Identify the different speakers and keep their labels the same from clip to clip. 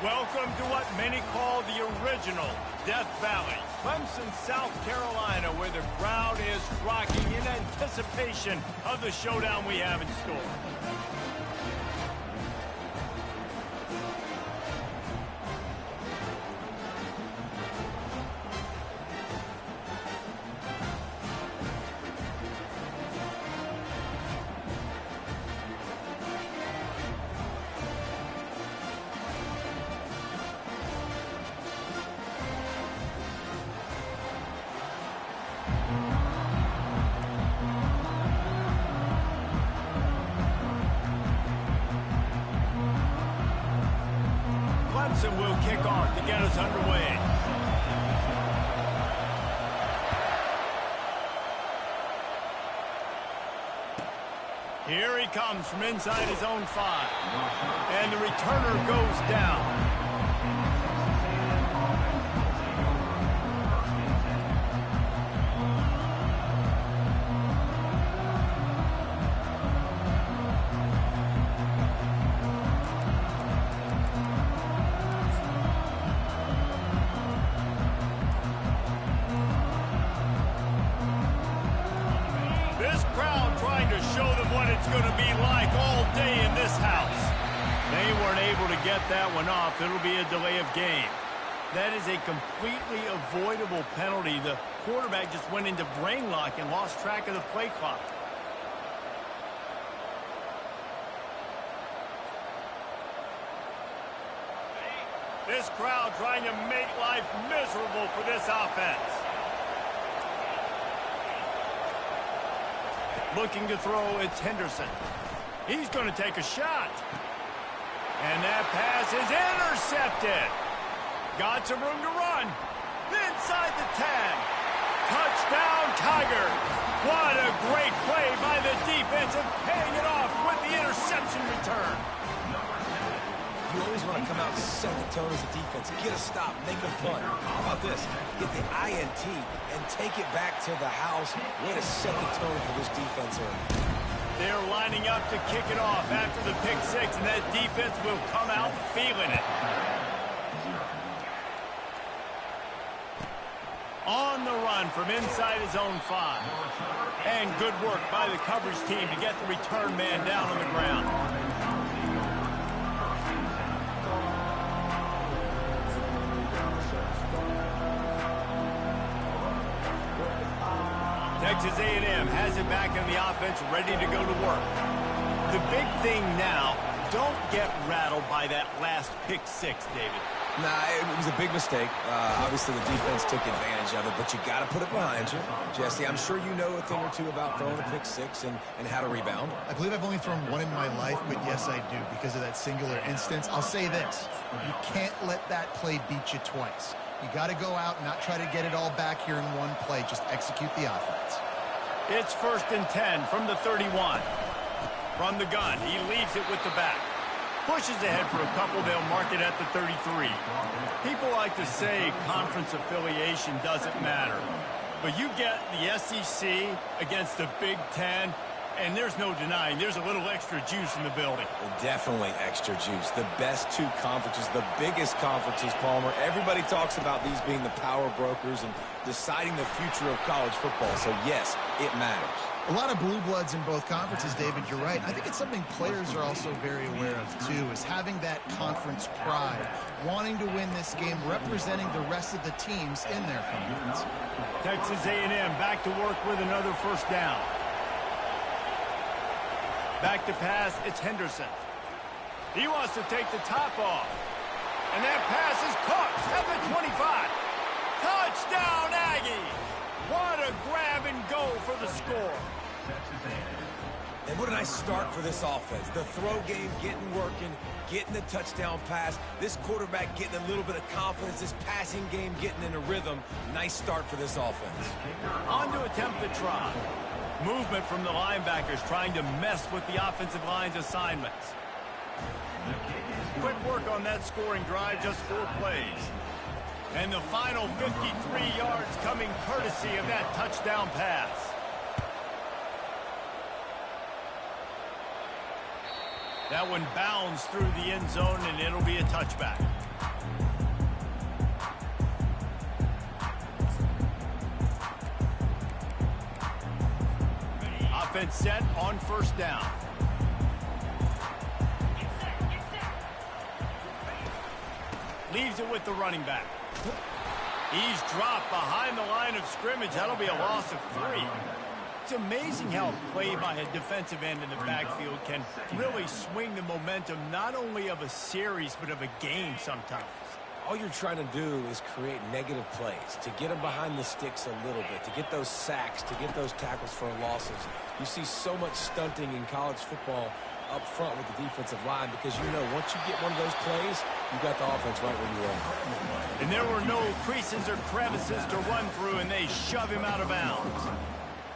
Speaker 1: Welcome to what many call the original Death Valley, Clemson, South Carolina, where the crowd is rocking in anticipation of the showdown we have in store. Clemson will kick off to get us underway. Here he comes from inside his own 5. And the returner goes down. Going to be like all day in this house. They weren't able to get that one off. It'll be a delay of game. That is a completely avoidable penalty. The quarterback just went into brain lock and lost track of the play clock. This crowd trying to make life miserable for this offense. Looking to throw, it's Henderson. He's going to take a shot. And that pass is intercepted. Got some room to run. Inside the 10. Touchdown, Tigers. What a great play by the defense and paying it off with the interception return.
Speaker 2: You always want to come out and set the tone as a defense. Get a stop, make a punt. How about this? Get the INT and take it back to the house. Way to set the tone for this defense here.
Speaker 1: They're lining up to kick it off after the pick 6, and that defense will come out feeling it. On the run from inside his own 5. And good work by the coverage team to get the return man down on the ground. Texas A&M has it back in the offense, ready to go to work. The big thing now, don't get rattled by that last pick 6, David.
Speaker 2: Nah, it was a big mistake. Obviously, the defense took advantage of it, but you got to put it behind you. Jesse, I'm sure you know a thing or two about throwing a pick 6 and how to rebound.
Speaker 3: I believe I've only thrown one in my life, but yes, I do. Because of that singular instance, I'll say this. You can't let that play beat you twice. You got to go out and not try to get it all back here in one play. Just execute the offense.
Speaker 1: It's 1st and 10 from the 31. From the gun, he leaves it with the back. Pushes ahead for a couple, they'll mark it at the 33. People like to say conference affiliation doesn't matter. But you get the SEC against the Big Ten, and there's no denying there's a little extra juice in the building.
Speaker 2: Definitely extra juice. The best 2 conferences, the biggest conferences, Palmer. Everybody talks about these being the power brokers and deciding the future of college football. So, yes, it matters.
Speaker 3: A lot of blue bloods in both conferences, David, you're right. I think it's something players are also very aware of, too, is having that conference pride, wanting to win this game, representing the rest of the teams in their conference.
Speaker 1: Texas A&M back to work with another 1st down. Back to pass, it's Henderson. He wants to take the top off. And that pass is caught at the 25. Touchdown, Aggies! What a grab and go for the score.
Speaker 2: And what a nice start for this offense. The throw game getting working, getting the touchdown pass. This quarterback getting a little bit of confidence. This passing game getting in a rhythm. Nice start for this offense.
Speaker 1: On to attempt the try. Movement from the linebackers trying to mess with the offensive line's assignments. Quick work on that scoring drive, just 4 plays. And the final 53 yards coming courtesy of that touchdown pass. That one bounds through the end zone, and it'll be a touchback. defense set on first down. Leaves it with the running back. He's dropped behind the line of scrimmage. That'll be a loss of 3. It's amazing how a play by a defensive end in the backfield can really swing the momentum not only of a series but of a game sometimes.
Speaker 2: All you're trying to do is create negative plays, to get them behind the sticks a little bit, to get those sacks, to get those tackles for losses. You see so much stunting in college football up front with the defensive line because you know once you get one of those plays, you got the offense right where you are.
Speaker 1: And there were no creases or crevices to run through, and they shove him out of bounds.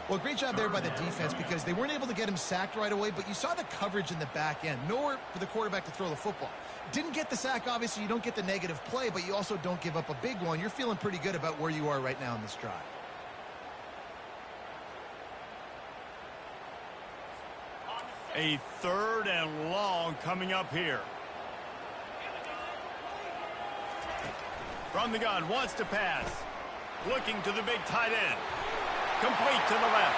Speaker 3: Well, great job there by the defense because they weren't able to get him sacked right away, but you saw the coverage in the back end. Nowhere for the quarterback to throw the football. Didn't get the sack, obviously. You don't get the negative play, but you also don't give up a big one. You're feeling pretty good about where you are right now in this drive.
Speaker 1: A 3rd and long coming up here. From the gun, wants to pass. Looking to the big tight end. Complete to the left.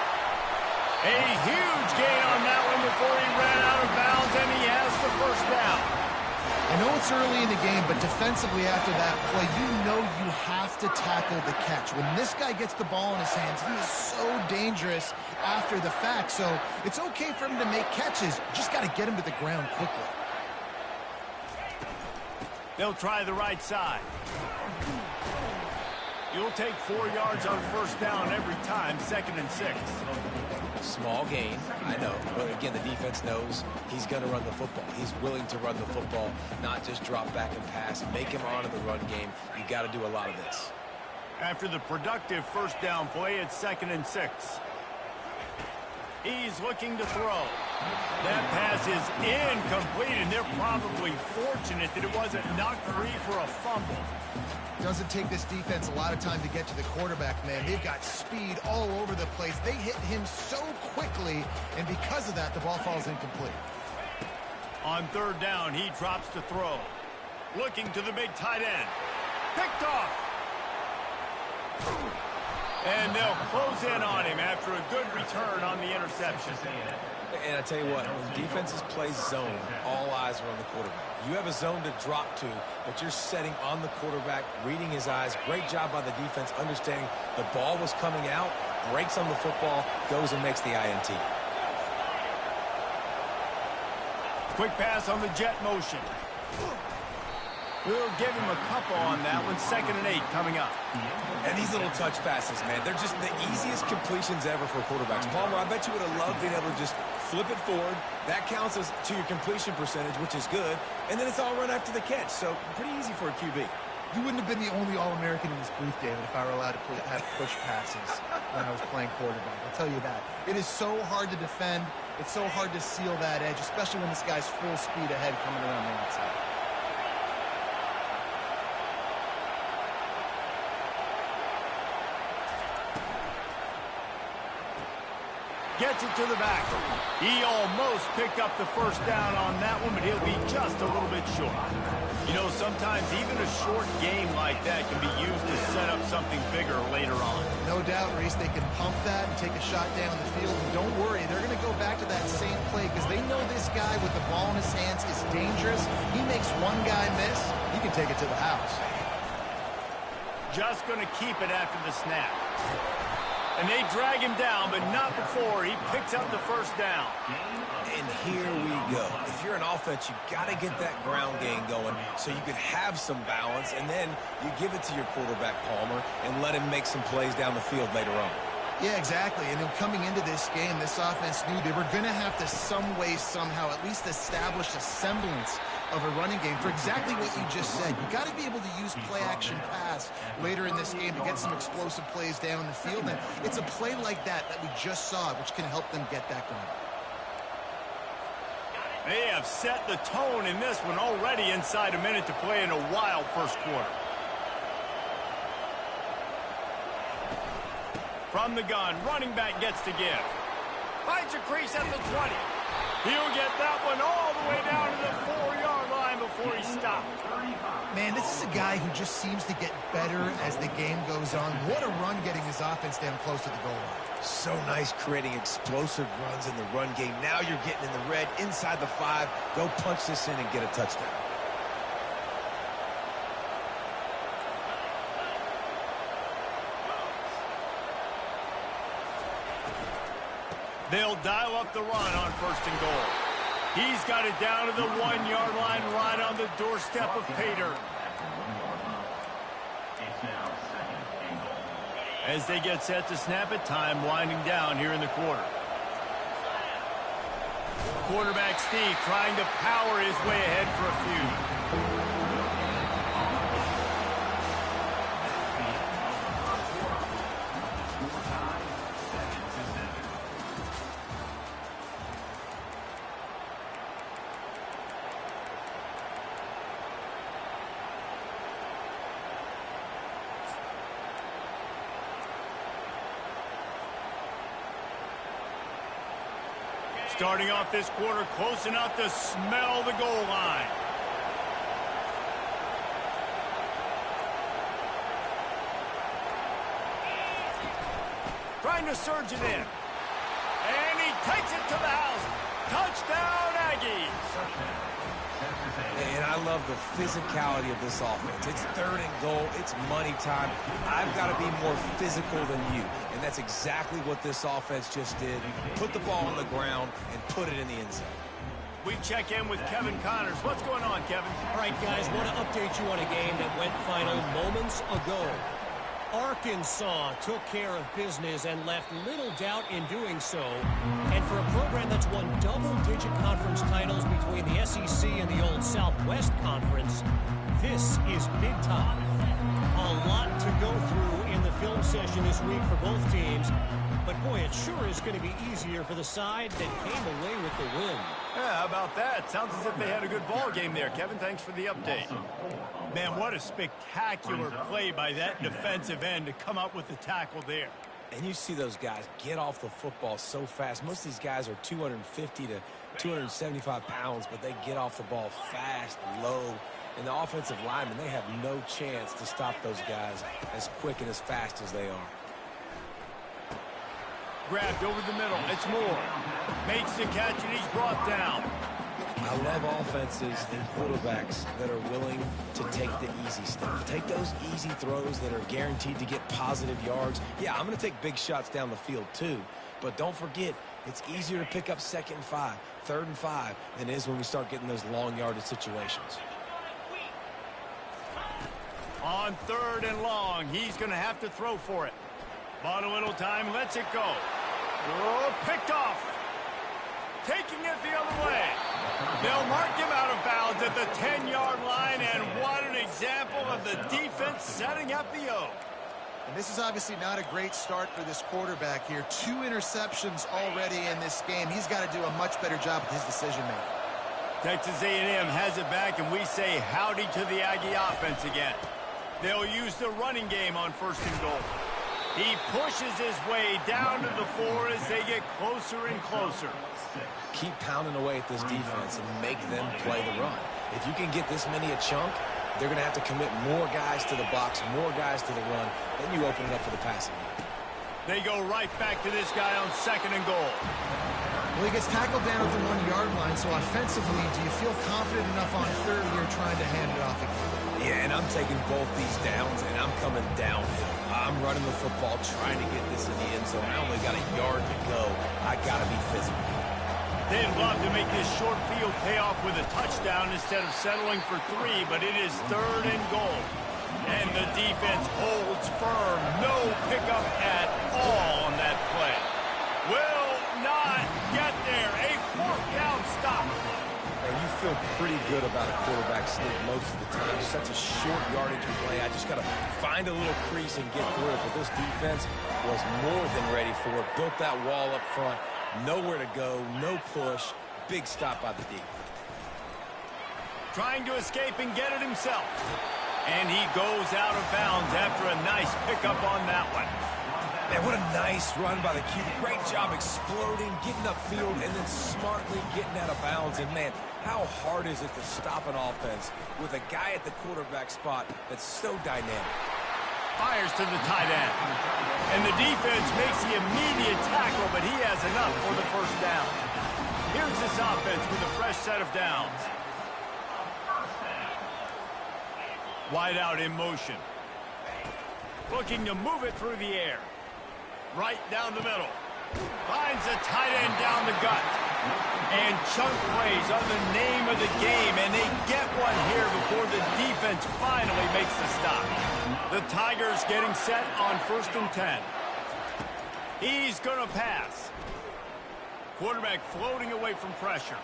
Speaker 1: A huge gain on that one before he ran out of bounds, and he has the first down.
Speaker 3: I know it's early in the game, but defensively after that play, you know you have to tackle the catch. When this guy gets the ball in his hands, he is so dangerous after the fact. So it's okay for him to make catches. Just got to get him to the ground quickly.
Speaker 1: They'll try the right side. You'll take 4 yards on first down every time, 2nd and 6.
Speaker 2: Small gain, I know. But again, the defense knows he's going to run the football. He's willing to run the football, not just drop back and pass. Make him honor the run game. You got to do a lot of this.
Speaker 1: After the productive first down play, it's 2nd and 6. He's looking to throw. That pass is incomplete, and they're probably fortunate that it wasn't knocked free for a fumble.
Speaker 3: Doesn't take this defense a lot of time to get to the quarterback, man. They've got speed all over the place. They hit him so quickly, and because of that, the ball falls incomplete.
Speaker 1: On 3rd down, he drops to throw. Looking to the big tight end. Picked off. And they'll close in on him after a good return on the interception.
Speaker 2: And I tell you what, when defenses play zone, all eyes are on the quarterback. You have a zone to drop to, but you're setting on the quarterback, reading his eyes. Great job by the defense, understanding the ball was coming out, breaks on the football, goes and makes the INT.
Speaker 1: Quick pass on the jet motion. We'll give him a couple on that one. 2nd and 8 coming up.
Speaker 2: And these little touch passes, man, they're just the easiest completions ever for quarterbacks. Palmer, I bet you would have loved being able to just flip it forward. That counts as to your completion percentage, which is good. And then it's all run after the catch. So pretty easy for a QB.
Speaker 3: You wouldn't have been the only All-American in this booth, David, if I were allowed to have push passes when I was playing quarterback. I'll tell you that. It is so hard to defend. It's so hard to seal that edge, especially when this guy's full speed ahead coming around the outside.
Speaker 1: Gets it to the back. He almost picked up the first down on that one, but he'll be just a little bit short. You know, sometimes even a short game like that can be used to set up something bigger later on.
Speaker 3: No doubt, Reese, they can pump that and take a shot down the field. And don't worry, they're going to go back to that same play because they know this guy with the ball in his hands is dangerous. He makes one guy miss, he can take it to the house.
Speaker 1: Just going to keep it after the snap. And they drag him down, but not before he picks up the first down.
Speaker 2: And here we go. If you're an offense, you got to get that ground game going so you can have some balance, and then you give it to your quarterback, Palmer, and let him make some plays down the field later on.
Speaker 3: Yeah, exactly. And then coming into this game, this offense knew they were going to have to some way, somehow, at least establish a semblance of a running game for exactly what you just said. You got to be able to use play-action pass later in this game to get some explosive plays down the field. And it's a play like that we just saw, which can help them get that going.
Speaker 1: They have set the tone in this one already inside a minute to play in a wild first quarter. From the gun, running back gets to give. Finds a crease at the 20. He'll get that one all the way down to the 4-yard line before he stopped.
Speaker 3: Man, this is a guy who just seems to get better as the game goes on. What a run getting his offense down close to the goal line.
Speaker 2: So nice creating explosive runs in the run game. Now you're getting in the red, inside the 5. Go punch this in and get a touchdown.
Speaker 1: They'll dial up the run on 1st and goal. He's got it down to the 1-yard line right on the doorstep of Pater. As they get set to snap it, time winding down here in the quarter. Quarterback Steve trying to power his way ahead for a few. Starting off this quarter close enough to smell the goal line. Trying to surge it in. And he takes it to the house. Touchdown, Aggies.
Speaker 2: And I love the physicality of this offense. It's 3rd and goal. It's money time. I've got to be more physical than you. And that's exactly what this offense just did. Put the ball on the ground and put it in the end zone.
Speaker 1: We check in with Kevin Connors. What's going on, Kevin?
Speaker 4: All right, guys, want to update you on a game that went final moments ago. Arkansas took care of business and left little doubt in doing so. And for a program that's won double-digit conference titles between the SEC and the old Southwest Conference, this is big time. A lot to go through in the film session this week for both teams. But, boy, it sure is going to be easier for the side that came away with the win.
Speaker 1: Yeah, how about that? Sounds as if they had a good ball game there. Kevin, thanks for the update. Man, what a spectacular play by that defensive end to come up with the tackle there.
Speaker 2: And you see those guys get off the football so fast. Most of these guys are 250 to 275 pounds, but they get off the ball fast, low. And the offensive linemen, they have no chance to stop those guys as quick and as fast as they are.
Speaker 1: Grabbed over the middle. It's Moore. Makes the catch, and he's brought down.
Speaker 2: I love offenses and quarterbacks that are willing to take the easy stuff. Take those easy throws that are guaranteed to get positive yards. Yeah, I'm going to take big shots down the field too. But don't forget, it's easier to pick up 2nd and 5, 3rd and 5 than it is when we start getting those long yardage situations.
Speaker 1: On 3rd and long, he's going to have to throw for it. Bought a little time, lets it go. Oh, picked off. Taking it the other way. They'll mark him out of bounds at the 10-yard line, and what an example of the defense setting up the O.
Speaker 3: And this is obviously not a great start for this quarterback here. 2 interceptions already in this game. He's got to do a much better job with his decision-making.
Speaker 1: Texas A&M has it back, and we say howdy to the Aggie offense again. They'll use the running game on 1st and goal. He pushes his way down to the 4 as they get closer and closer.
Speaker 2: Keep pounding away at this defense and make them play the run. If you can get this many a chunk, they're going to have to commit more guys to the box, more guys to the run. Then you open it up for the passing game.
Speaker 1: They go right back to this guy on 2nd and goal.
Speaker 3: Well, he gets tackled down at the 1-yard line, so offensively, do you feel confident enough on 3rd you're trying to hand it off again?
Speaker 2: Yeah, and I'm taking both these downs, and I'm coming downhill. I'm running the football, trying to get this in the end zone. I only got a yard to go. I got to be physical.
Speaker 1: They'd love to make this short field pay off with a touchdown instead of settling for 3, but it is 3rd and goal. And the defense holds firm. No pickup at all on that play. Will not get there. A 4th down stop.
Speaker 2: And you feel pretty good about a quarterback sneak most of the time. Such a short yardage play. I just got to find a little crease and get through it. But this defense was more than ready for it. Built that wall up front. Nowhere to go. No push. Big stop by the D.
Speaker 1: Trying to escape and get it himself. And he goes out of bounds after a nice pickup on that one.
Speaker 2: Man, what a nice run by the QB. Great job exploding, getting upfield, and then smartly getting out of bounds. And, man, how hard is it to stop an offense with a guy at the quarterback spot that's so dynamic?
Speaker 1: Fires to the tight end. And the defense makes the immediate tackle, but he has enough for the first down. Here's this offense with a fresh set of downs. Wide out in motion. Looking to move it through the air. Right down the middle. Finds the tight end down the gut. And chunk plays are the name of the game, and they get one here before the defense finally makes the stop. The Tigers getting set on 1st and 10. He's going to pass. Quarterback floating away from pressure.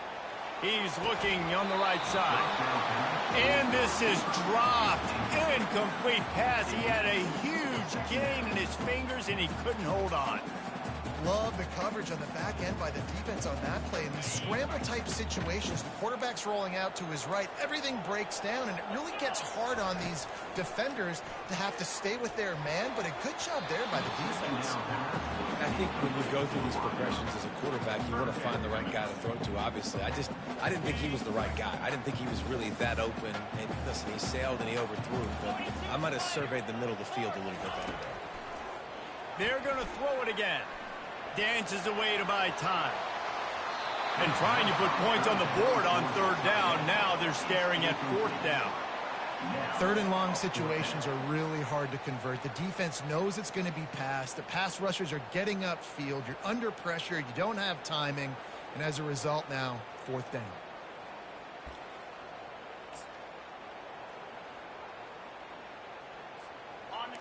Speaker 1: He's looking on the right side. And this is dropped. Incomplete pass. He had a huge gain in his fingers, and he couldn't hold on.
Speaker 3: Love the coverage on the back end by the defense on that play. In these scramble-type situations, the quarterback's rolling out to his right. Everything breaks down, and it really gets hard on these defenders to have to stay with their man, but a good job there by the defense.
Speaker 2: I think when you go through these progressions as a quarterback, you want to find the right guy to throw to, obviously. I didn't think he was the right guy. I didn't think he was really that open. And listen, he sailed and he overthrew, but I might have surveyed the middle of the field a little bit better there.
Speaker 1: They're going to throw it again. Dances away to buy time. And trying to put points on the board on 3rd down. Now they're staring at 4th down.
Speaker 3: 3rd and long situations are really hard to convert. The defense knows it's going to be passed. The pass rushers are getting upfield. You're under pressure. You don't have timing. And as a result now, 4th down.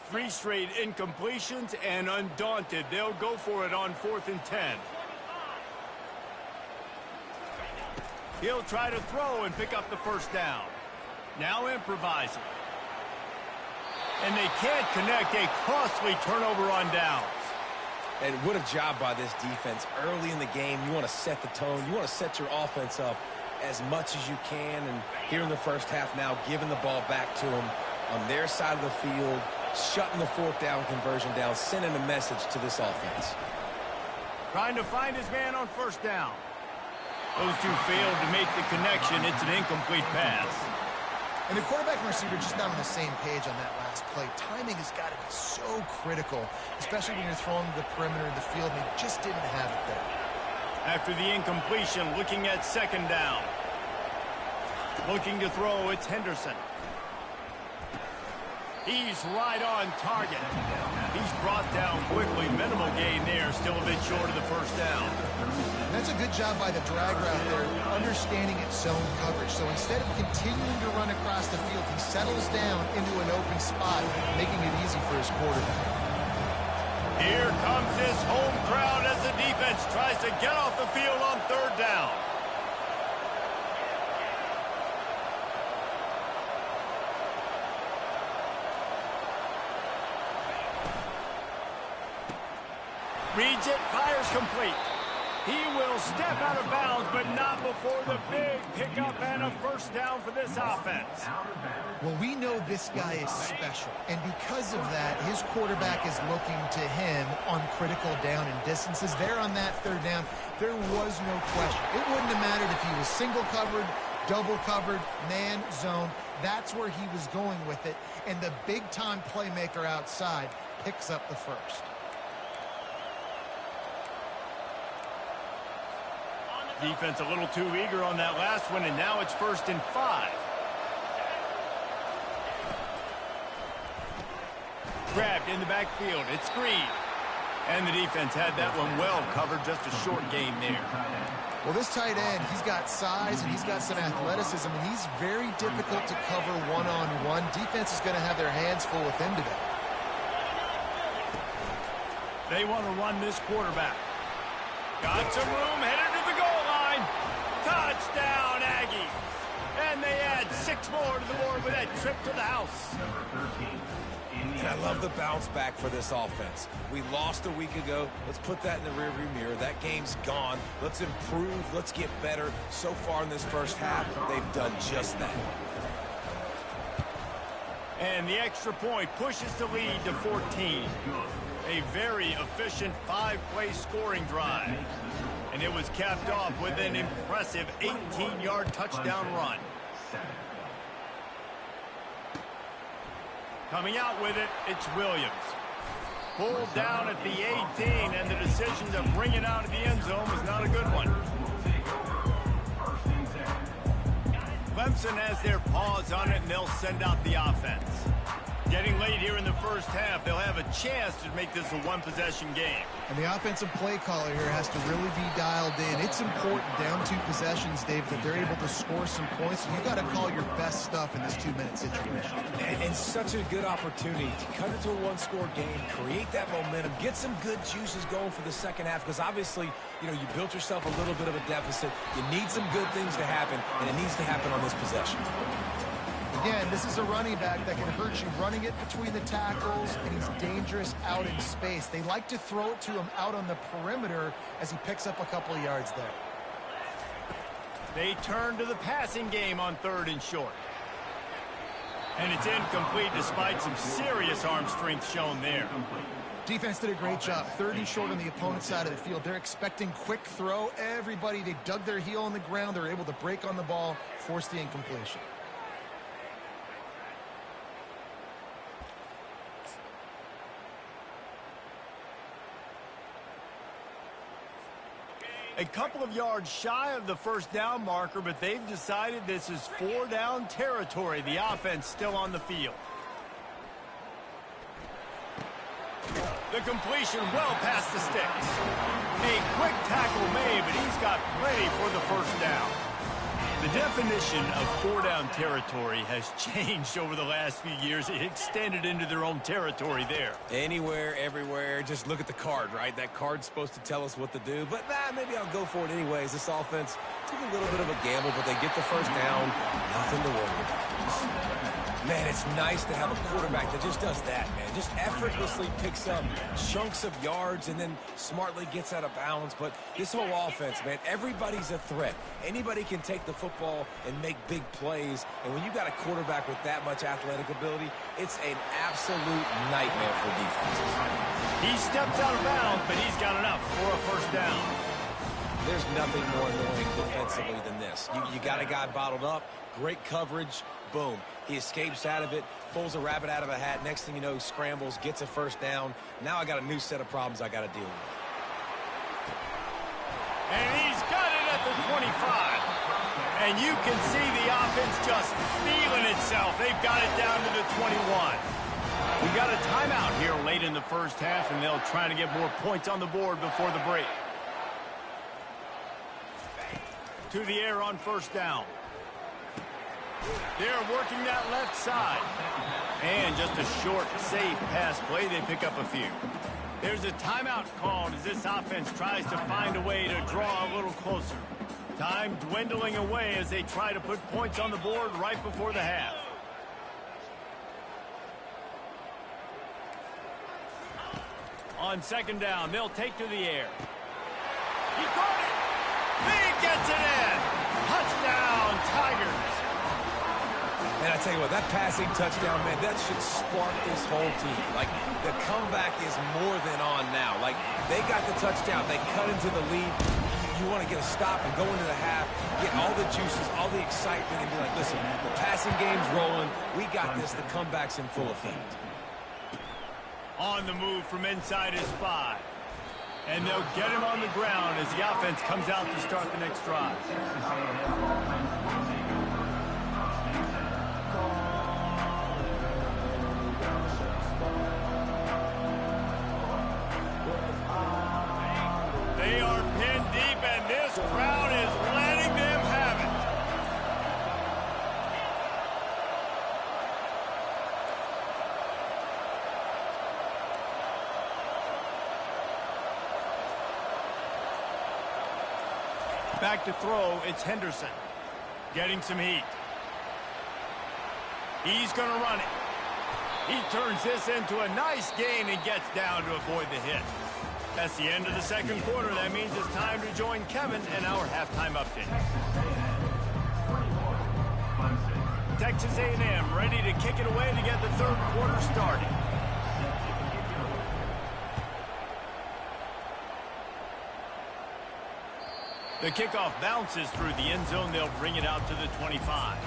Speaker 1: Three straight incompletions, and undaunted, they'll go for it on 4th and 10. He'll try to throw and pick up the first down. Now improvising. And they can't connect. A costly turnover on downs.
Speaker 2: And what a job by this defense. Early in the game, you want to set the tone. You want to set your offense up as much as you can. And here in the first half now, giving the ball back to them on their side of the field, shutting the 4th down conversion down, sending a message to this offense.
Speaker 1: Trying to find his man on 1st down. Those two failed to make the connection. It's an incomplete pass.
Speaker 3: And the quarterback and receiver just not on the same page on that last play. Timing has got to be so critical, especially when you're throwing to the perimeter of the field, and they just didn't have it there.
Speaker 1: After the incompletion, looking at 2nd down. Looking to throw, it's Henderson. He's right on target. He's brought down quickly. Minimal gain there. Still a bit short of the 1st down.
Speaker 3: And that's a good job by the drag route there, understanding its zone coverage. So instead of continuing to run across the field, he settles down into an open spot, making it easy for his quarterback.
Speaker 1: Here comes his home crowd as the defense tries to get off the field on 3rd down. Reads it, fires complete. He will step out of bounds, but not before the big pickup and a 1st down for this offense.
Speaker 3: Well, we know this guy is special, and because of that, his quarterback is looking to him on critical down and distances. There on that 3rd down, there was no question. It wouldn't have mattered if he was single covered, double covered, man, zone. That's where he was going with it, and the big-time playmaker outside picks up the 1st.
Speaker 1: Defense a little too eager on that last one, and now it's 1st and 5. Grabbed in the backfield. It's Green. And the defense had that one well covered. Just a short gain there.
Speaker 3: Well, this tight end, he's got size and he's got some athleticism, and he's very difficult to cover one-on-one. Defense is going to have their hands full with him today.
Speaker 1: They want to run this quarterback. Got some room, headed to the goal line. Touchdown, Aggies. And they add 6 more to the board with that trip to the house.
Speaker 2: And I love the bounce back for this offense. We lost a week ago. Let's put that in the rearview mirror. That game's gone. Let's improve. Let's get better. So far in this first half, they've done just that.
Speaker 1: And the extra point pushes the lead to 14. A very efficient 5-play scoring drive. And it was capped off with an impressive 18-yard touchdown run. Coming out with it, it's Williams. Pulled down at the 18, and the decision to bring it out of the end zone was not a good one. Clemson has their paws on it, and they'll send out the offense. Getting late here in the first half, they'll have a chance to make this a one-possession game.
Speaker 3: And the offensive play caller here has to really be dialed in. It's important down 2 possessions, Dave, that they're able to score some points. You got to call your best stuff in this 2-minute situation.
Speaker 2: And such a good opportunity to cut it to a one-score game, create that momentum, get some good juices going for the second half, because obviously, you built yourself a little bit of a deficit. You need some good things to happen, and it needs to happen on this possession.
Speaker 3: Again, this is a running back that can hurt you running it between the tackles, and he's dangerous out in space. They like to throw it to him out on the perimeter as he picks up a couple of yards there.
Speaker 1: They turn to the passing game on 3rd and short. And it's incomplete despite some serious arm strength shown there.
Speaker 3: Defense did a great job. 3rd and short on the opponent's side of the field. They're expecting quick throw. Everybody, they dug their heel on the ground. They're able to break on the ball, force the incompletion.
Speaker 1: A couple of yards shy of the first down marker, but they've decided this is 4-down territory. The offense still on the field. The completion well past the sticks. A quick tackle made, but he's got plenty for the first down. The definition of 4-down territory has changed over the last few years. It extended into their own territory there.
Speaker 2: Anywhere, everywhere. Just look at the card, right? That card's supposed to tell us what to do. But maybe I'll go for it anyways. This offense took a little bit of a gamble, but they get the first down. Nothing to worry about. Man, it's nice to have a quarterback that just does that, man. Just effortlessly picks up chunks of yards and then smartly gets out of bounds. But this whole offense, man, everybody's a threat. Anybody can take the football and make big plays. And when you got a quarterback with that much athletic ability, it's an absolute nightmare for defenses.
Speaker 1: He steps out of bounds, but he's got enough for a first down.
Speaker 2: There's nothing more annoying defensively than this. You got a guy bottled up, great coverage, boom. He escapes out of it, pulls a rabbit out of a hat. Next thing you know, scrambles, gets a first down. Now I got a new set of problems I got to deal with.
Speaker 1: And he's got it at the 25. And you can see the offense just feeling itself. They've got it down to the 21. We got a timeout here late in the first half, and they'll try to get more points on the board before the break. To the air on first down. They're working that left side. And just a short, safe pass play. They pick up a few. There's a timeout called as this offense tries to find a way to draw a little closer. Time dwindling away as they try to put points on the board right before the half. On second down, they'll take to the air. He caught it. He gets it in. Touchdown, Tigers.
Speaker 2: And I tell you what, that passing touchdown, man, that should spark this whole team. Like, the comeback is more than on now. Like, they got the touchdown. They cut into the lead. You want to get a stop and go into the half, get all the juices, all the excitement, and be like, listen, the passing game's rolling. We got this. The comeback's in full effect.
Speaker 1: On the move from inside his 5. And they'll get him on the ground as the offense comes out to start the next drive. They are pinned deep, and this crowd is letting them have it. Back to throw, it's Henderson. Getting some heat. He's going to run it. He turns this into a nice gain and gets down to avoid the hit. That's the end of the second quarter. That means it's time to join Kevin and our halftime update. Texas A&M ready to kick it away to get the third quarter started. The kickoff bounces through the end zone. They'll bring it out to the 25.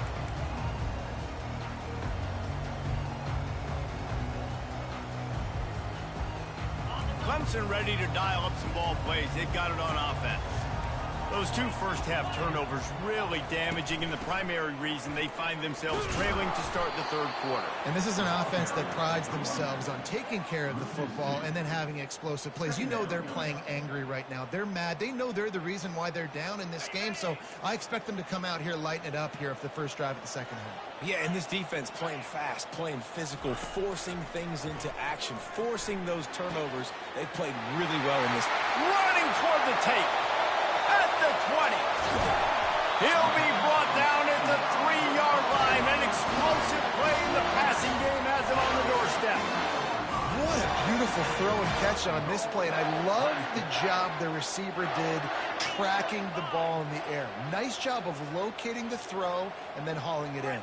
Speaker 1: Clemson ready to dial up some ball plays. They've got it on offense. Those two first-half turnovers really damaging, and the primary reason they find themselves trailing to start the third quarter.
Speaker 3: And this is an offense that prides themselves on taking care of the football and then having explosive plays. You know they're playing angry right now. They're mad. They know they're the reason why they're down in this game, so I expect them to come out here, lighten it up here for the first drive of the second half.
Speaker 2: Yeah, and this defense playing fast, playing physical, forcing things into action, forcing those turnovers. They played really well in this.
Speaker 1: Running toward the tape. At the 20. He'll be brought down at the 3-yard line. An explosive play in the passing game has him on the doorstep.
Speaker 3: What a beautiful throw and catch on this play, and I love the job the receiver did tracking the ball in the air. Nice job of locating the throw and then hauling it in.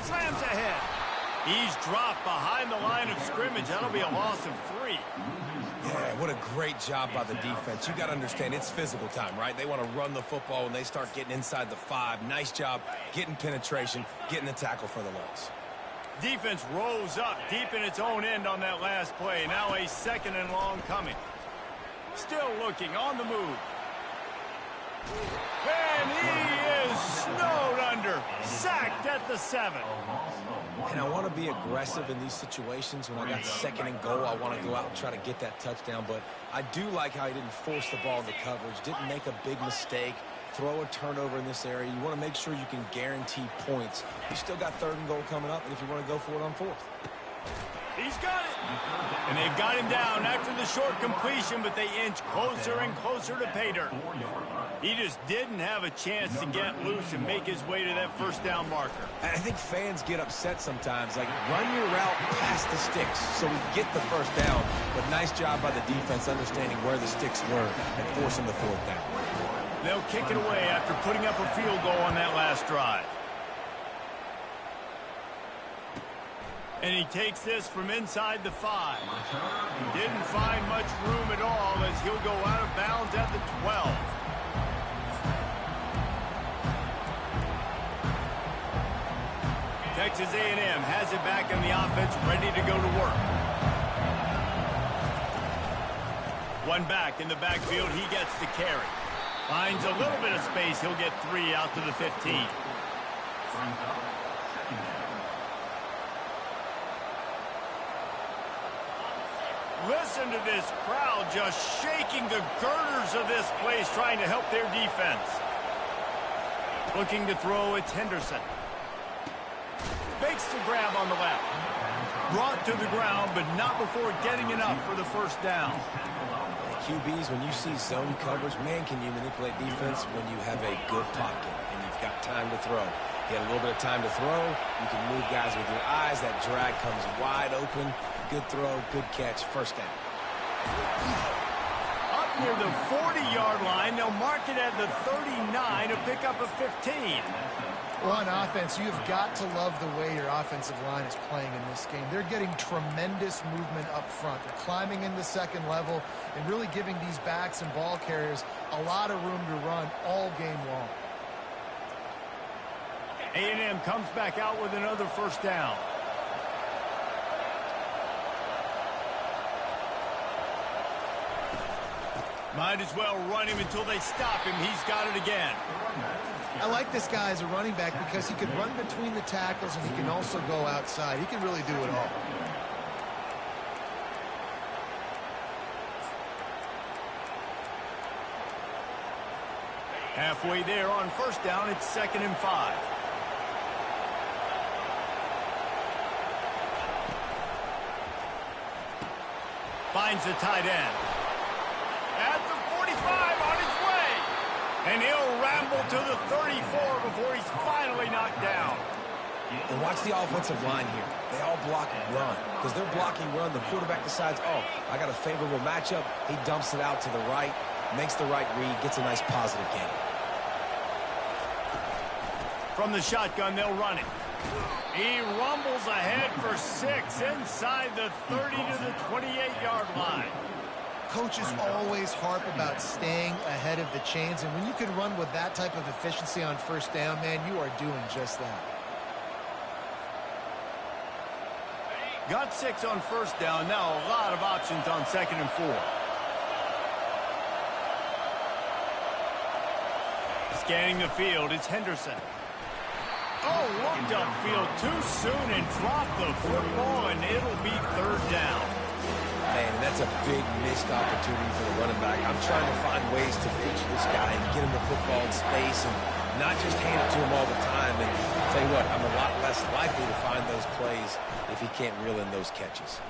Speaker 1: Slams ahead. He's dropped behind the line of scrimmage. That'll be a loss of 3.
Speaker 2: Yeah, what a great job by the defense. You got to understand, it's physical time, right? They want to run the football when they start getting inside the 5. Nice job getting penetration, getting the tackle for the loss.
Speaker 1: Defense rose up deep in its own end on that last play. Now a second and long coming. Still looking on the move. And he is snowed under. Sacked at the 7.
Speaker 2: And I want to be aggressive in these situations. When I got second and goal, I want to go out and try to get that touchdown. But I do like how he didn't force the ball into coverage, didn't make a big mistake, throw a turnover in this area. You want to make sure you can guarantee points. You still got third and goal coming up, and if you want to go for it on fourth.
Speaker 1: He's got it. And they've got him down after the short completion, but they inch closer and closer to pay dirt. He just didn't have a chance to get loose and make his way to that first down marker.
Speaker 2: And I think fans get upset sometimes, like run your route past the sticks so we get the first down. But nice job by the defense understanding where the sticks were and forcing the fourth down.
Speaker 1: They'll kick it away after putting up a field goal on that last drive. And he takes this from inside the 5. He didn't find much room at all as he'll go out of bounds at the 12. Texas A&M has it back in the offense, ready to go to work. One back in the backfield, he gets the carry. Finds a little bit of space, he'll get 3 out to the 15. Listen to this crowd just shaking the girders of this place, trying to help their defense. Looking to throw, it's Henderson. Fakes the grab on the left. Brought to the ground, but not before getting enough for the first down.
Speaker 2: QBs, when you see zone coverage, man, can you manipulate defense when you have a good pocket and you've got time to throw. You had a little bit of time to throw. You can move guys with your eyes. That drag comes wide open. Good throw, good catch, first down.
Speaker 1: Up near the 40-yard line, they'll mark it at the 39 to pick up a 15.
Speaker 3: Well, on offense, you've got to love the way your offensive line is playing in this game. They're getting tremendous movement up front. They're climbing in the second level and really giving these backs and ball carriers a lot of room to run all game long.
Speaker 1: A&M comes back out with another first down. Might as well run him until they stop him. He's got it again.
Speaker 3: I like this guy as a running back because he can run between the tackles and he can also go outside. He can really do it all.
Speaker 1: Halfway there on first down, it's 2nd and 5. Finds the tight end. At the 45 on his way. And he'll ramble to the 34 before he's finally knocked down.
Speaker 2: And watch the offensive line here. They all block run. Because they're blocking run, the quarterback decides, oh, I got a favorable matchup. He dumps it out to the right, makes the right read, gets a nice positive gain.
Speaker 1: From the shotgun, they'll run it. He rumbles ahead for 6 inside the 30 to the 28-yard line.
Speaker 3: Coaches always harp about staying ahead of the chains, and when you can run with that type of efficiency on first down, man, you are doing just that.
Speaker 1: Got 6 on first down. Now a lot of options on 2nd and 4. Scanning the field, it's Henderson. Oh, looked upfield too soon and dropped the football, and it'll be 3rd down.
Speaker 2: Man, that's a big missed opportunity for the running back. I'm trying to find ways to feature this guy and get him the football in space and not just hand it to him all the time. And I'll tell you what, I'm a lot less likely to find those plays if he can't reel in those catches.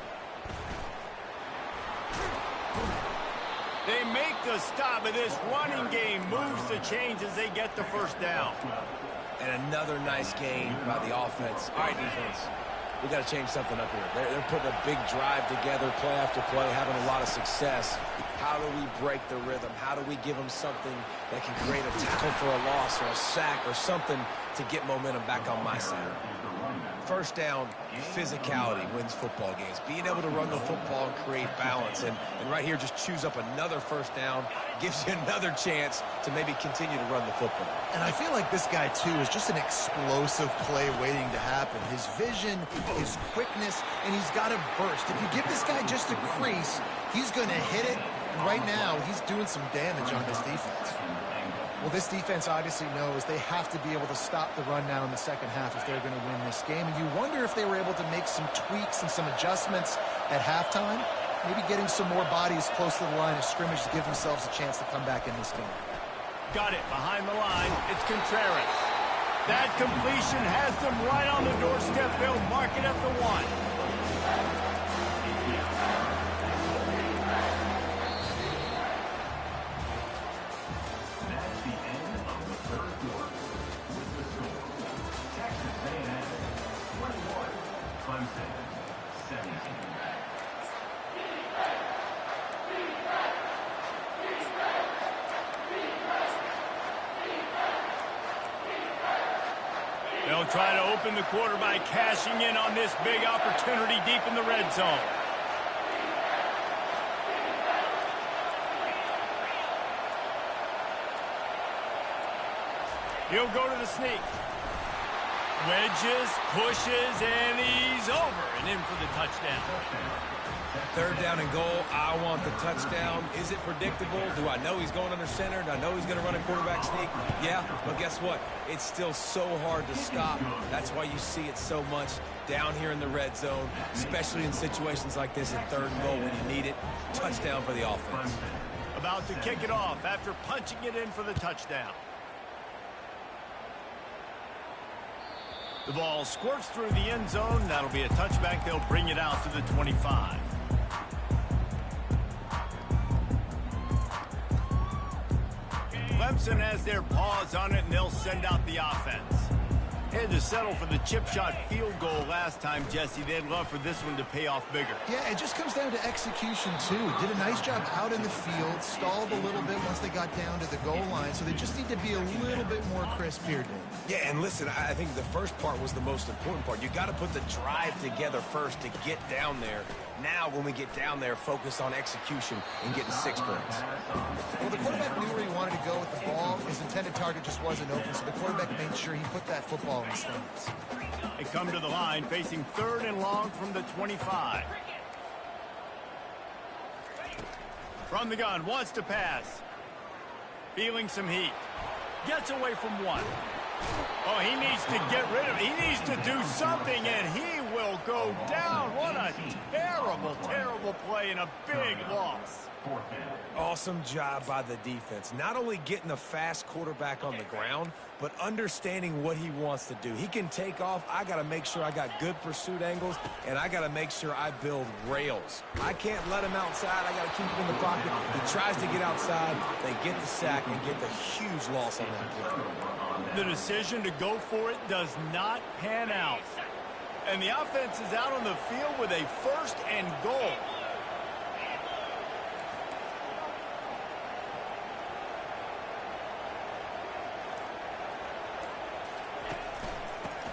Speaker 1: They make the stop, and this running game moves the chains as they get the 1st down.
Speaker 2: And another nice gain by the offense. All right, defense, we got to change something up here. They're putting a big drive together, play after play, having a lot of success. How do we break the rhythm? How do we give them something that can create a tackle for a loss or a sack or something to get momentum back on my side? 1st down, physicality wins football games. Being able to run the football and create balance. And right here, just choose up another 1st down, gives you another chance to maybe continue to run the football.
Speaker 3: And I feel like this guy, too, is just an explosive play waiting to happen. His vision, his quickness, and he's got a burst. If you give this guy just a crease, he's going to hit it. And right now, he's doing some damage on this defense. Well, this defense obviously knows they have to be able to stop the run now in the 2nd half if they're going to win this game. And you wonder if they were able to make some tweaks and some adjustments at halftime, maybe getting some more bodies close to the line of scrimmage to give themselves a chance to come back in this game.
Speaker 1: Got it behind the line. It's Contreras. That completion has them right on the doorstep. They'll mark it at the 1. They'll try to open the quarter by cashing in on this big opportunity deep in the red zone. He'll go to the sneak. Wedges, pushes, and he's over and in for the touchdown.
Speaker 2: 3rd down and goal. I want the touchdown. Is it predictable? Do I know he's going under center? Do I know he's going to run a quarterback sneak? Yeah, but guess what? It's still so hard to stop. That's why you see it so much down here in the red zone, especially in situations like this in 3rd and goal when you need it. Touchdown for the offense.
Speaker 1: About to kick it off after punching it in for the touchdown. The ball squirts through the end zone. That'll be a touchback. They'll bring it out to the 25. Clemson has their paws on it, and they'll send out the offense. Had to settle for the chip shot field goal last time, Jesse. They'd love for this one to pay off bigger.
Speaker 3: Yeah, it just comes down to execution, too. Did a nice job out in the field, stalled a little bit once they got down to the goal line, so they just need to be a little bit more crisp here, Dave.
Speaker 2: Yeah, and listen, I think the first part was the most important part. You got to put the drive together first to get down there. Now, when we get down there, focus on execution and getting 6 points.
Speaker 3: Well, the quarterback knew where he wanted to go with the ball. His intended target just wasn't open, so the quarterback made sure he put that football in the stands.
Speaker 1: They come to the line, facing 3rd and long from the 25. From the gun, wants to pass. Feeling some heat. Gets away from 1. Oh, he needs to get rid of it. He needs to do something, and he will go down. What a terrible, terrible play and a big loss.
Speaker 2: Awesome job by the defense. Not only getting a fast quarterback on the ground, but understanding what he wants to do. He can take off. I got to make sure I got good pursuit angles, and I got to make sure I build rails. I can't let him outside. I got to keep him in the pocket. He tries to get outside. They get the sack and get the huge loss on that play.
Speaker 1: The decision to go for it does not pan out. And the offense is out on the field with a 1st and goal.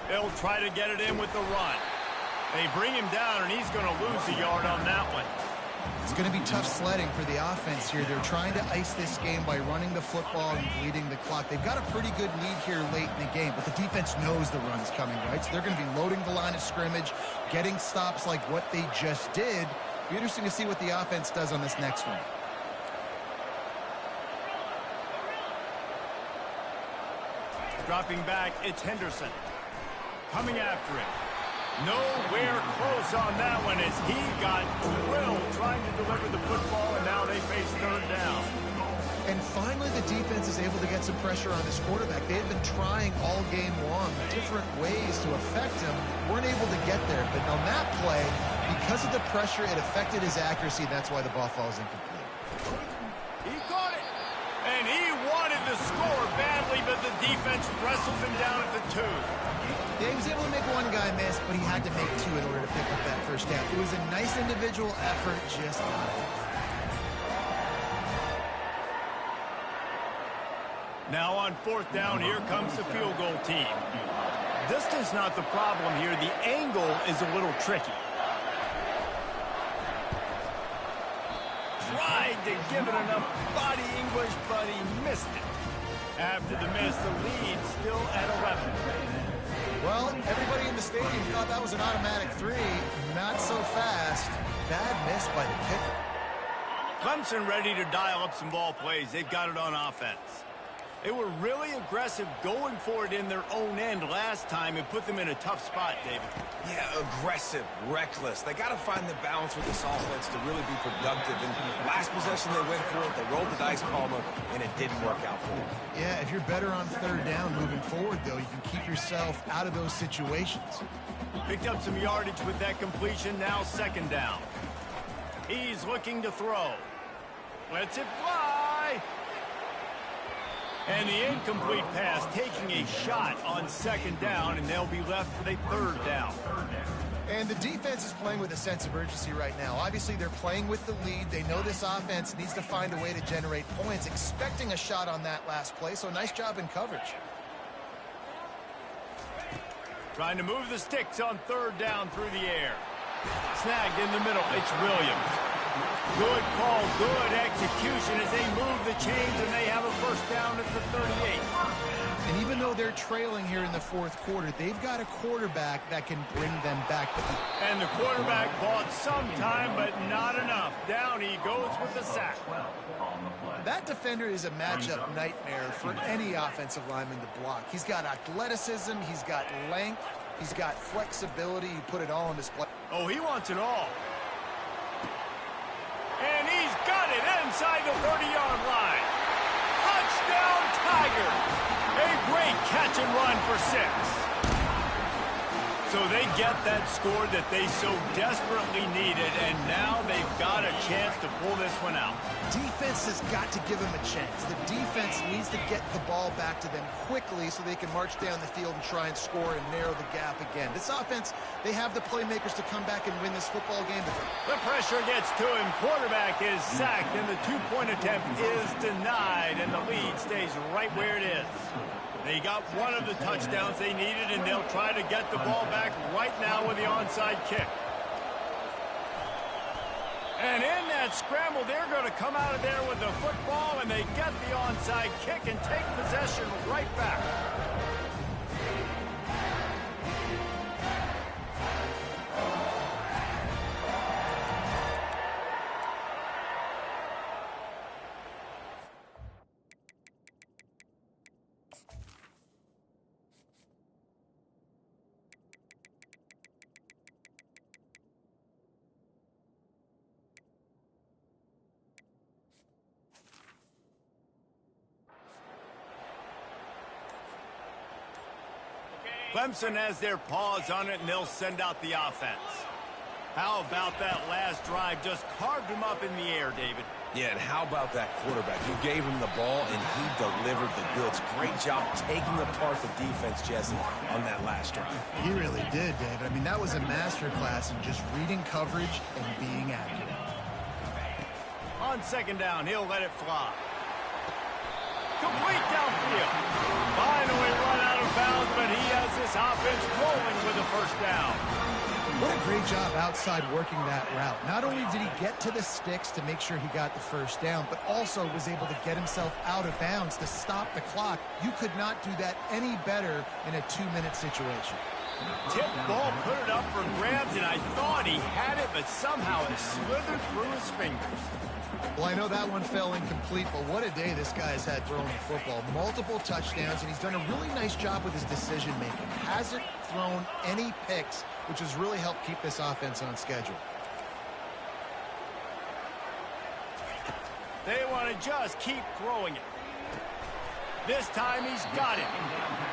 Speaker 1: They'll try to get it in with the run. They bring him down, and he's going to lose a yard on that one.
Speaker 3: It's going to be tough sledding for the offense here. They're trying to ice this game by running the football and bleeding the clock. They've got a pretty good lead here late in the game, but the defense knows the run's coming, right? So they're going to be loading the line of scrimmage, getting stops like what they just did. Be interesting to see what the offense does on this next one.
Speaker 1: Dropping back, it's Henderson. Coming after him. Nowhere close on that one as he got drilled trying to deliver the football, and now they face third down.
Speaker 3: And finally, the defense is able to get some pressure on this quarterback. They had been trying all game long different ways to affect him. Weren't able to get there. But on that play, because of the pressure, it affected his accuracy. That's why the ball falls incomplete.
Speaker 1: He caught it. And he wanted to score badly, but the defense wrestles him down at the 2.
Speaker 3: Yeah, he was able to make one guy miss, but he had to make 2 in order to pick up that first down. It was a nice individual effort, just not enough.
Speaker 1: Now on 4th down, here comes the field goal team. Distance not the problem here. The angle is a little tricky. Tried to give it enough body English, but he missed it. After the miss, the lead still at 11.
Speaker 3: Well, everybody in the stadium thought that was an automatic 3. Not so fast. Bad miss by the kicker.
Speaker 1: Clemson ready to dial up some ball plays. They've got it on offense. They were really aggressive going for it in their own end last time and put them in a tough spot, David.
Speaker 2: Yeah, aggressive, reckless. They got to find the balance with this offense to really be productive. And last possession they went for it, they rolled the dice, Palmer, and it didn't work out for them.
Speaker 3: Yeah, if you're better on 3rd down moving forward, though, you can keep yourself out of those situations.
Speaker 1: Picked up some yardage with that completion. Now 2nd down. He's looking to throw. Lets it fly. And the incomplete pass taking a shot on 2nd down, and they'll be left with a 3rd down.
Speaker 3: And the defense is playing with a sense of urgency right now. Obviously, they're playing with the lead. They know this offense needs to find a way to generate points, expecting a shot on that last play, so nice job in coverage.
Speaker 1: Trying to move the sticks on 3rd down through the air. Snagged in the middle. It's Williams. Good call, good execution as they move the chains, and they have a 1st down at the 38.
Speaker 3: And even though they're trailing here in the 4th quarter, they've got a quarterback that can bring them back.
Speaker 1: And the quarterback bought some time, but not enough. Down he goes with the sack.
Speaker 3: That defender is a matchup nightmare for any offensive lineman to block. He's got athleticism, he's got length, he's got flexibility. He put it all on display.
Speaker 1: Oh, he wants it all. And he's got it inside the 30-yard line. Touchdown, Tiger. A great catch and run for 6. So they get that score that they so desperately needed, and now they've got a chance to pull this one out.
Speaker 3: Defense has got to give them a chance. The defense needs to get the ball back to them quickly so they can march down the field and try and score and narrow the gap again. This offense, they have the playmakers to come back and win this football game.
Speaker 1: The pressure gets to him. Quarterback is sacked, and the 2-point attempt is denied, and the lead stays right where it is. They got one of the touchdowns they needed, and they'll try to get the ball back right now with the onside kick. And in that scramble, they're going to come out of there with the football, and they get the onside kick and take possession right back. Clemson has their paws on it, and they'll send out the offense. How about that last drive? Just carved him up in the air, David.
Speaker 2: Yeah, and how about that quarterback? You gave him the ball, and he delivered the goods. Great job taking apart the defense, Jesse, on that last drive.
Speaker 3: He really did, David. I mean, that was a masterclass in just reading coverage and being accurate.
Speaker 1: On 2nd down, he'll let it fly. Complete downfield. Finally run out of bounds, but he has this offense rolling with a 1st down.
Speaker 3: What a great job outside working that route. Not only did he get to the sticks to make sure he got the first down, but also was able to get himself out of bounds to stop the clock. You could not do that any better in a 2-minute situation.
Speaker 1: Tip ball, put it up for grabs, and I thought he had it, but somehow it slithered through his fingers.
Speaker 3: Well, I know that one fell incomplete, but what a day this guy's had throwing the football. Multiple touchdowns, and he's done a really nice job with his decision-making. Hasn't thrown any picks, which has really helped keep this offense on schedule.
Speaker 1: They want to just keep throwing it. This time he's got it.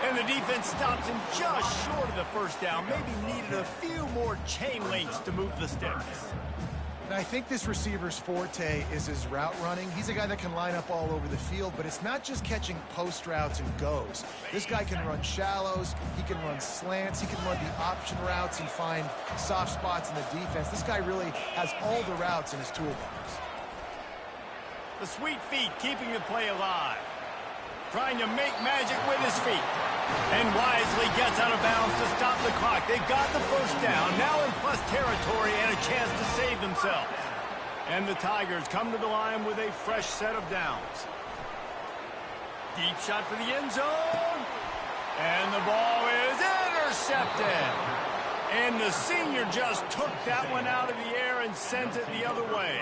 Speaker 1: And the defense stops him just short of the first down. Maybe needed a few more chain links to move the sticks.
Speaker 3: And I think this receiver's forte is his route running. He's a guy that can line up all over the field, but it's not just catching post routes and goes. This guy can run shallows, he can run slants, he can run the option routes and find soft spots in the defense. This guy really has all the routes in his toolbox.
Speaker 1: The sweet feet keeping the play alive. Trying to make magic with his feet. And wisely gets out of bounds to stop the clock. They got the first down, now in plus territory and a chance to save themselves. And the Tigers come to the line with a fresh set of downs. Deep shot for the end zone. And the ball is intercepted. And the senior just took that one out of the air and sent it the other way.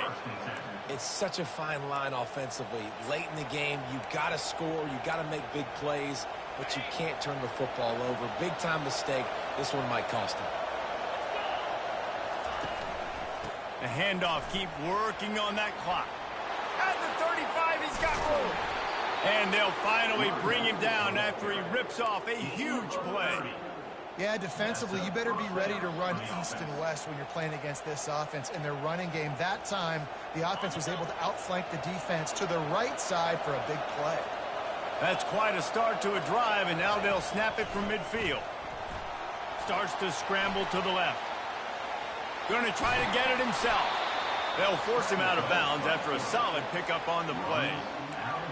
Speaker 2: It's such a fine line offensively. Late in the game, you've got to score, you've got to make big plays, but you can't turn the football over. Big-time mistake. This one might cost him.
Speaker 1: The handoff, keep working on that clock. At the 35, he's got room. And they'll finally bring him down after he rips off a huge play.
Speaker 3: Yeah, defensively, you better be ready to run east and west when you're playing against this offense. In their running game, that time, the offense was able to outflank the defense to the right side for a big play.
Speaker 1: That's quite a start to a drive, and now they'll snap it from midfield. Starts to scramble to the left. Going to try to get it himself. They'll force him out of bounds after a solid pickup on the play.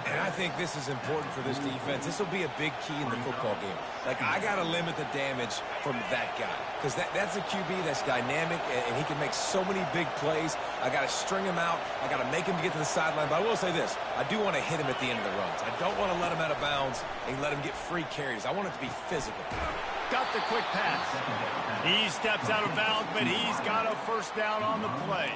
Speaker 2: And I think this is important for this defense. This will be a big key in the football game. Like, I got to limit the damage from that guy. Because that's a QB that's dynamic, and he can make so many big plays. I got to string him out. I got to make him get to the sideline. But I will say this. I do want to hit him at the end of the runs. I don't want to let him out of bounds and let him get free carries. I want it to be physical.
Speaker 1: Got the quick pass. He steps out of bounds, but he's got a first down on the play.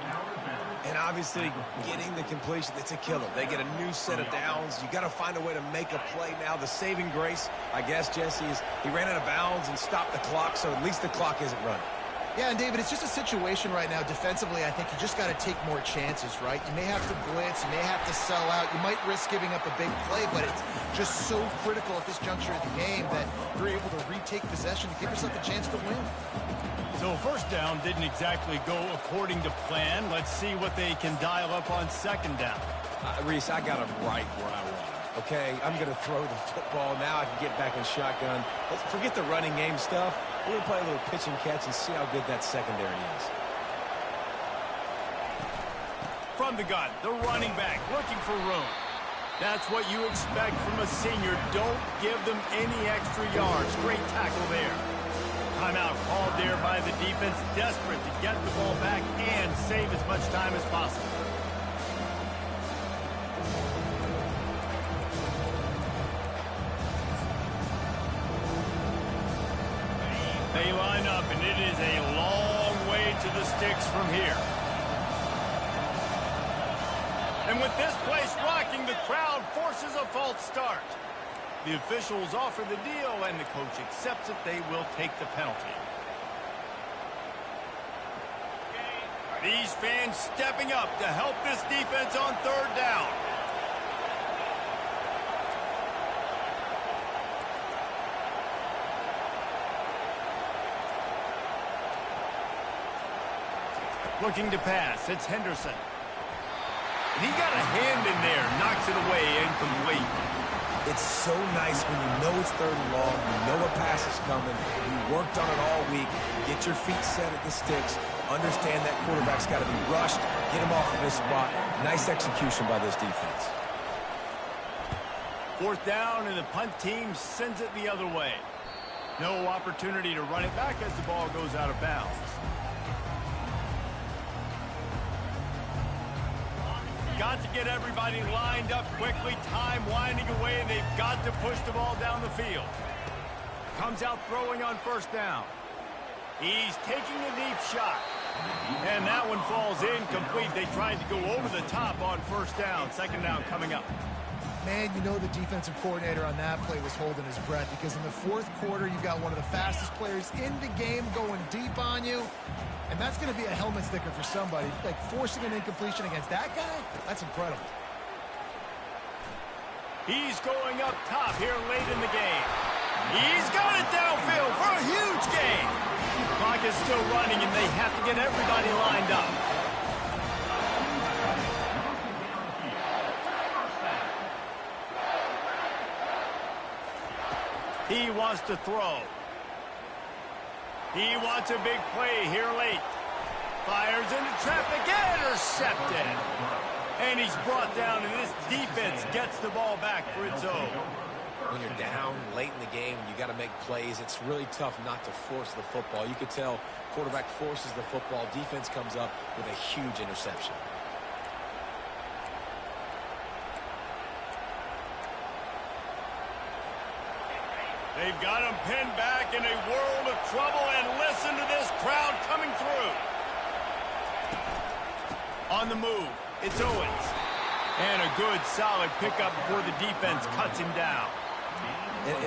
Speaker 2: And obviously, getting the completion, it's a killer. They get a new set of downs. You got to find a way to make a play now. The saving grace, I guess, Jesse, is he ran out of bounds and stopped the clock, so at least the clock isn't running.
Speaker 3: Yeah, and David, it's just a situation right now defensively. I think you just got to take more chances, right? You may have to blitz, you may have to sell out, you might risk giving up a big play, but it's just so critical at this juncture of the game that you're able to retake possession to give yourself a chance to win.
Speaker 1: So first down didn't exactly go according to plan. Let's see what they can dial up on second down.
Speaker 2: Reese, I got him right where I want him. Okay, I'm going to throw the football. Now I can get back in shotgun. Let's forget the running game stuff. We're going to play a little pitch and catch and see how good that secondary is.
Speaker 1: From the gun, the running back looking for room. That's what you expect from a senior. Don't give them any extra yards. Great tackle there. Timeout called there by the defense, desperate to get the ball back and save as much time as possible. They line up, and it is a long way to the sticks from here. And with this place rocking, the crowd forces a false start. The officials offer the deal, and the coach accepts it. They will take the penalty. These fans stepping up to help this defense on third down. Looking to pass. It's Henderson. And he got a hand in there. Knocks it away, incomplete.
Speaker 2: It's so nice when you know it's third and long, you know a pass is coming, you worked on it all week, get your feet set at the sticks, understand that quarterback's got to be rushed, get him off of his spot. Nice execution by this defense.
Speaker 1: Fourth down, and the punt team sends it the other way. No opportunity to run it back as the ball goes out of bounds. got to get everybody lined up quickly, time winding away, and they've got to push the ball down the field. Comes out throwing on first down. He's taking a deep shot. And that one falls incomplete. They tried to go over the top on first down. Second down coming up.
Speaker 3: Man, you know the defensive coordinator on that play was holding his breath because in the fourth quarter, you've got one of the fastest players in the game going deep on you. And that's going to be a helmet sticker for somebody. Like forcing an incompletion against that guy, that's incredible.
Speaker 1: He's going up top here late in the game. He's got it downfield for a huge gain. Clock is still running, and they have to get everybody lined up. He wants to throw. He wants a big play here late. Fires into traffic, intercepted. And he's brought down, and this defense gets the ball back for its own.
Speaker 2: When you're down late in the game and you got to make plays, it's really tough not to force the football. You could tell quarterback forces the football. Defense comes up with a huge interception.
Speaker 1: They've got him pinned back in a world of trouble, and listen to this crowd coming through. On the move, it's Owens. And a good, solid pickup before the defense cuts him down.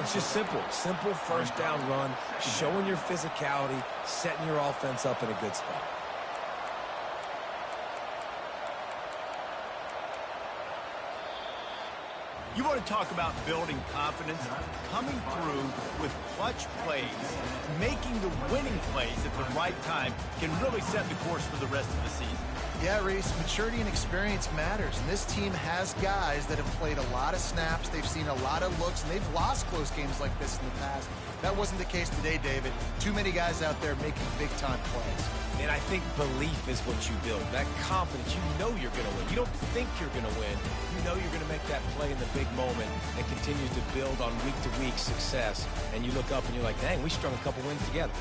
Speaker 2: It's just simple. Simple first down run, showing your physicality, setting your offense up in a good spot.
Speaker 1: You want to talk about building confidence? Coming through with clutch plays, making the winning plays at the right time can really set the course for the rest of the season.
Speaker 3: Yeah, Reese, maturity and experience matters. And this team has guys that have played a lot of snaps. They've seen a lot of looks, and they've lost close games like this in the past. That wasn't the case today, David. Too many guys out there making big-time plays.
Speaker 2: And I think belief is what you build. That confidence, you know you're going to win. You don't think you're going to win. You know you're going to make that play in the big moment and continue to build on week-to-week success. And you look up and you're like, dang, we strung a couple wins together.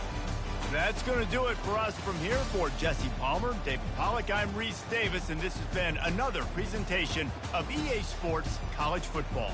Speaker 1: That's going to do it for us from here. For Jesse Palmer, David Pollack, I'm Reese Davis, and this has been another presentation of EA Sports College Football.